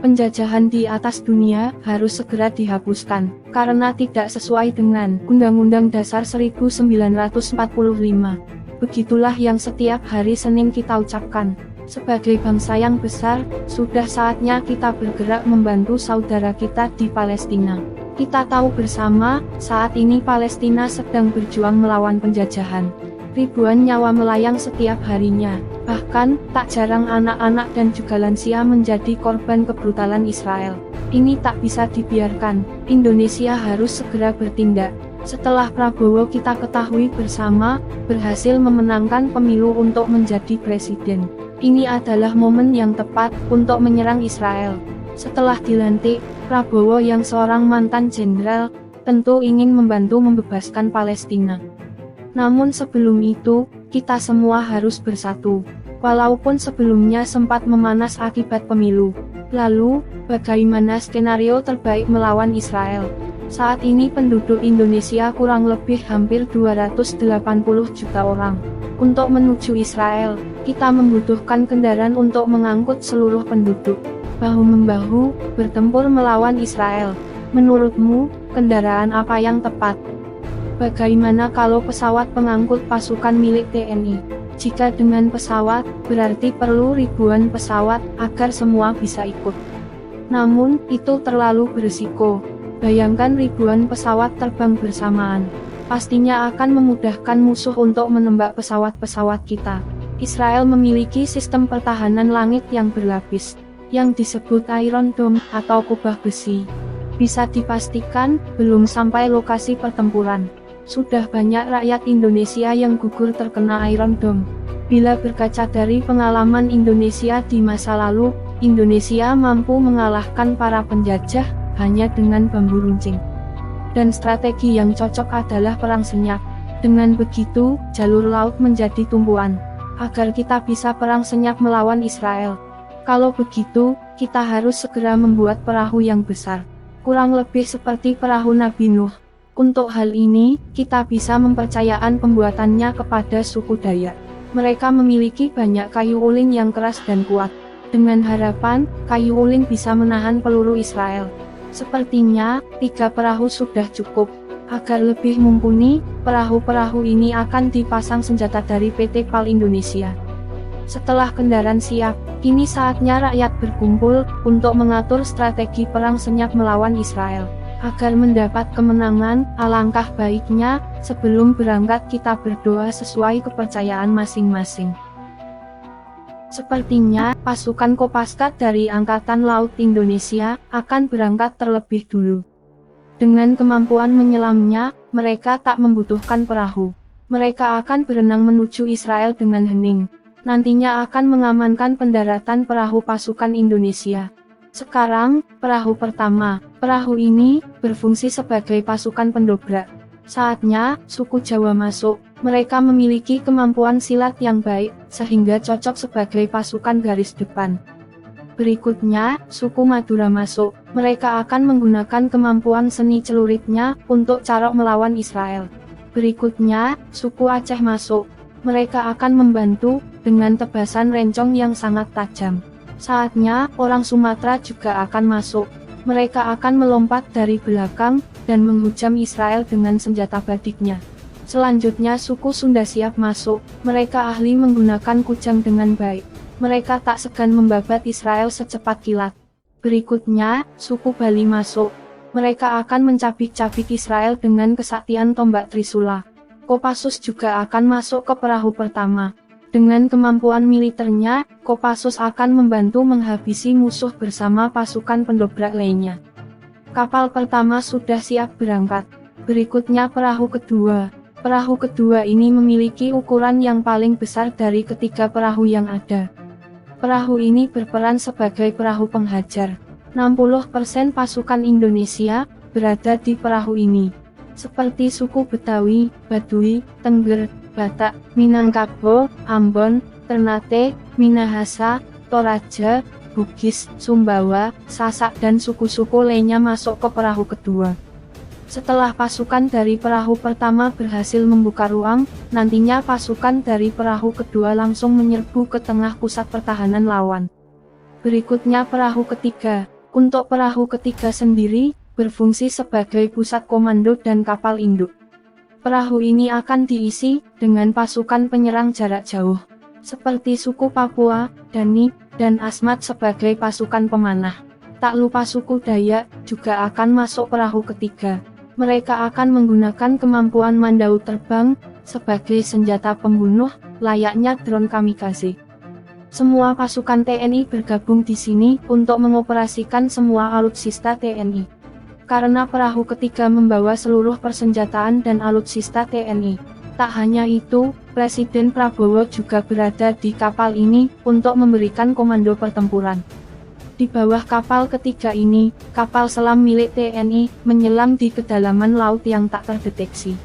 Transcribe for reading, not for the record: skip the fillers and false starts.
Penjajahan di atas dunia harus segera dihapuskan, karena tidak sesuai dengan Undang-Undang Dasar 1945. Begitulah yang setiap hari Senin kita ucapkan. Sebagai bangsa yang besar, sudah saatnya kita bergerak membantu saudara kita di Palestina. Kita tahu bersama, saat ini Palestina sedang berjuang melawan penjajahan. Ribuan nyawa melayang setiap harinya, bahkan tak jarang anak-anak dan juga lansia menjadi korban kebrutalan Israel. Ini tak bisa dibiarkan, Indonesia harus segera bertindak. Setelah Prabowo kita ketahui bersama, berhasil memenangkan pemilu untuk menjadi presiden. Ini adalah momen yang tepat untuk menyerang Israel. Setelah dilantik, Prabowo yang seorang mantan jenderal, tentu ingin membantu membebaskan Palestina. Namun sebelum itu, kita semua harus bersatu. Walaupun sebelumnya sempat memanas akibat pemilu. Lalu, bagaimana skenario terbaik melawan Israel? Saat ini penduduk Indonesia kurang lebih hampir 280 juta orang. Untuk menuju Israel, kita membutuhkan kendaraan untuk mengangkut seluruh penduduk. Bahu-membahu, bertempur melawan Israel. Menurutmu, kendaraan apa yang tepat? Bagaimana kalau pesawat pengangkut pasukan milik TNI? Jika dengan pesawat, berarti perlu ribuan pesawat agar semua bisa ikut. Namun, itu terlalu berisiko. Bayangkan ribuan pesawat terbang bersamaan. Pastinya akan memudahkan musuh untuk menembak pesawat-pesawat kita. Israel memiliki sistem pertahanan langit yang berlapis, yang disebut Iron Dome atau kubah besi. Bisa dipastikan, belum sampai lokasi pertempuran, sudah banyak rakyat Indonesia yang gugur terkena Iron Dome. Bila berkaca dari pengalaman Indonesia di masa lalu, Indonesia mampu mengalahkan para penjajah hanya dengan bambu runcing. Dan strategi yang cocok adalah perang senyap. Dengan begitu, jalur laut menjadi tumpuan, agar kita bisa perang senyap melawan Israel. Kalau begitu, kita harus segera membuat perahu yang besar, kurang lebih seperti perahu Nabi Nuh. Untuk hal ini, kita bisa mempercayakan pembuatannya kepada suku Dayak. Mereka memiliki banyak kayu ulin yang keras dan kuat. Dengan harapan, kayu ulin bisa menahan peluru Israel. Sepertinya, 3 perahu sudah cukup. Agar lebih mumpuni, perahu-perahu ini akan dipasang senjata dari PT PAL Indonesia. Setelah kendaraan siap, kini saatnya rakyat berkumpul untuk mengatur strategi perang senyap melawan Israel. Agar mendapat kemenangan, alangkah baiknya, sebelum berangkat kita berdoa sesuai kepercayaan masing-masing. Sepertinya, pasukan Kopaska dari Angkatan Laut Indonesia akan berangkat terlebih dulu. Dengan kemampuan menyelamnya, mereka tak membutuhkan perahu. Mereka akan berenang menuju Israel dengan hening. Nantinya akan mengamankan pendaratan perahu pasukan Indonesia. Sekarang, perahu pertama. Perahu ini berfungsi sebagai pasukan pendobrak. Saatnya suku Jawa masuk. Mereka memiliki kemampuan silat yang baik, sehingga cocok sebagai pasukan garis depan. Berikutnya, suku Madura masuk. Mereka akan menggunakan kemampuan seni celuritnya untuk carok melawan Israel. Berikutnya, suku Aceh masuk. Mereka akan membantu dengan tebasan rencong yang sangat tajam. Saatnya, orang Sumatera juga akan masuk. Mereka akan melompat dari belakang dan menghujam Israel dengan senjata badiknya. Selanjutnya suku Sunda siap masuk. Mereka ahli menggunakan kujang dengan baik. Mereka tak segan membabat Israel secepat kilat. Berikutnya, suku Bali masuk. Mereka akan mencabik-cabik Israel dengan kesaktian tombak Trisula. Kopassus juga akan masuk ke perahu pertama. Dengan kemampuan militernya, Kopassus akan membantu menghabisi musuh bersama pasukan pendobrak lainnya. Kapal pertama sudah siap berangkat. Berikutnya perahu kedua. Perahu kedua ini memiliki ukuran yang paling besar dari ketiga perahu yang ada. Perahu ini berperan sebagai perahu penghajar. 60% pasukan Indonesia berada di perahu ini. Seperti suku Betawi, Baduy, Tengger, Batak, Minangkabau, Ambon, Ternate, Minahasa, Toraja, Bugis, Sumbawa, Sasak dan suku-suku lainnya masuk ke perahu kedua. Setelah pasukan dari perahu pertama berhasil membuka ruang, nantinya pasukan dari perahu kedua langsung menyerbu ke tengah pusat pertahanan lawan. Berikutnya perahu ketiga. Untuk perahu ketiga sendiri, berfungsi sebagai pusat komando dan kapal induk. Perahu ini akan diisi dengan pasukan penyerang jarak jauh, seperti suku Papua, Dani, dan Asmat sebagai pasukan pemanah. Tak lupa suku Dayak juga akan masuk perahu ketiga. Mereka akan menggunakan kemampuan mandau terbang sebagai senjata pembunuh, layaknya drone kamikaze. Semua pasukan TNI bergabung di sini untuk mengoperasikan semua alutsista TNI. Karena perahu ketiga membawa seluruh persenjataan dan alutsista TNI. Tak hanya itu, Presiden Prabowo juga berada di kapal ini untuk memberikan komando pertempuran. Di bawah kapal ketiga ini, kapal selam milik TNI menyelam di kedalaman laut yang tak terdeteksi.